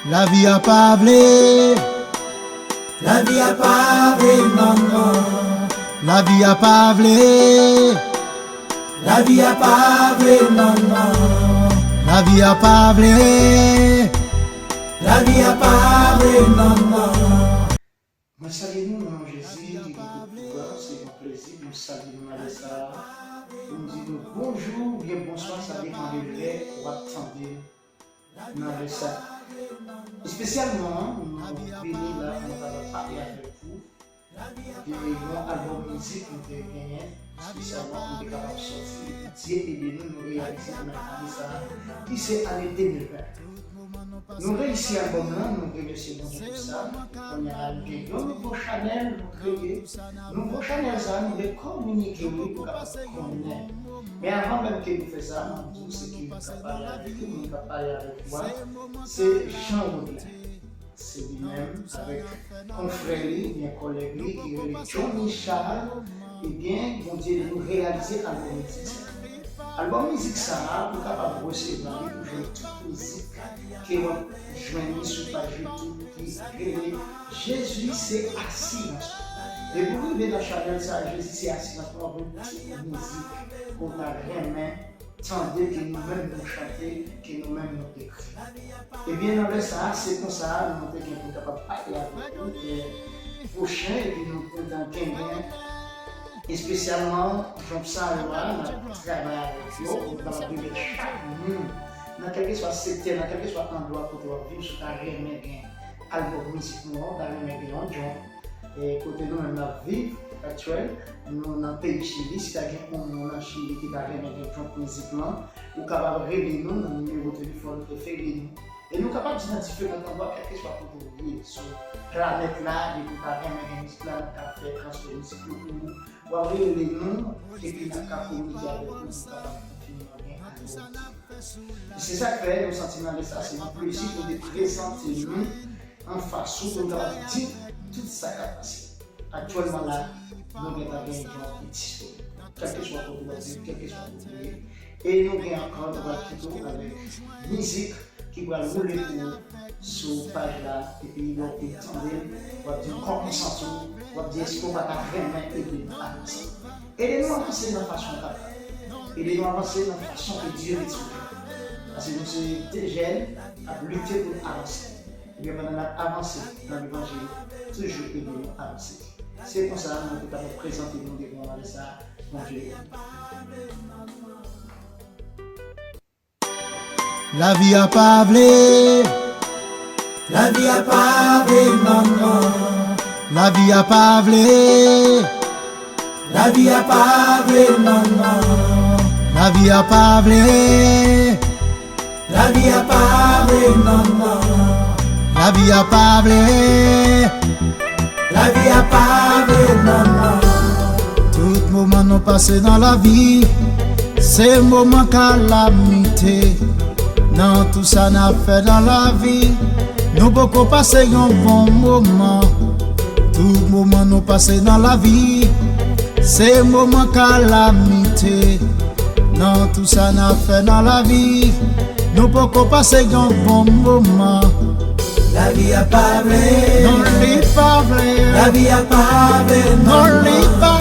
La vie a pas blé, La vie a pas de maman. la vie a pas blé, La vie a pas de maman. la vie a pas blé. La vie a pas de maman. Moi, saluons dans Jésus qui est pouvoir, c'est un plaisir de nous saluer avec ça. Nous disons bonjour, bien bonsoir, ça dépend de l'heure, on va attendre dans ça. Spécialement, nous venons là, on va parler avec vous. Et mon album musique, nous avons gagné, spécialement, nous sommes capables de sortir. Dieu et nous réaliser ça, qui c'est année 2020. Nous réussissons à album là, nous remercions pour ça. On a un nouveau channel, nous créons. Nouveau channel, ça, nous devons communiquer pour connaître. Mais avant même que nous fassions ça, nous disons ce qui nous a parlé avec vous, nous avons parlé avec moi. C'est Jean Roudin. C'est lui-même, avec confrère, bien collègue, qui est Johnny Charles, et bien, bon Dieu, nous réaliser album musique. Album musique, ça, nous sommes capables de recevoir, pour jouer toute musique qui est joignée sur page YouTube, qui est Jésus, c'est assis dans soi. Et pour arriver dans la channel, ça, Jésus, c'est assis dans soi, pour toute musique, pour la remettre. Tandis que nous-mêmes nous chanter, que nous-mêmes nous écrivons. Et bien dans ça, c'est comme ça, nous sommes capables de parler avec vous. Et prochain, et puis nous sommes dans Kenya. Et spécialement, comme ça, nous travaillons avec vous, nous allons vivre chaque monde, dans quel que soit secteur, dans quel que soit endroit pour vivre sur ta remédier, album musique, dans la remédier en John. Et côté nous, on a vivre actuel, nous dans le pays Chili, si tu as un Chili qui a une musique, nous sommes capables de révéler nous dans le numéro de téléphone préféré. Et nous sommes capables d'identifier notre endroit, quel que soit pour vous vivre sur la planète là, et pour faire une musique là, nous avons fait transférer musique pour nous, ou avoir les noms, et puis nous avons communiqué avec nous, nous avons continué à bien. C'est ça que fait, nos sentiments de ça, c'est un plaisir de présenter nous en face, où nous avons dit toute sa capacité. Actuellement là, nous avons un gens qui disponible, quel que soit pour vous, quel que soit pour vous. Et nous avons encore de avec musique qui va rouler pour sur la page là, et puis nous allons entendre, on va dire comment on sent tout, on va dire ce qu'on va vraiment aider nous à avancer. Et nous avancer dans la façon capable. Et nous avancer dans la façon que Dieu est trouvé. Parce que nous sommes des jeunes à lutter pour avancer. Et bien maintenant, avancer dans l'évangile, toujours aider nous à avancer. C'est pour ça que nous pouvons présenter nous devant ça. Bon Dieu. La vie a pas blé, La vie a pas de maman. la vie a pas blé, La vie a pas de maman. la vie a pas blé, La vie a pas de maman. la vie a pas blé. La vie a pas de maman. Tout moment nous passé dans la vie, c'est moment calamité. Dans tout ça n'a fait dans la vie, nous beaucoup passé un bon moment. Tout moment nous passé dans la vie, c'est moment calamité. Dans tout ça n'a fait dans la vie, nous beaucoup passé un bon moment. La vie a pas Non de li pas vrai, La vie a pas de non li pas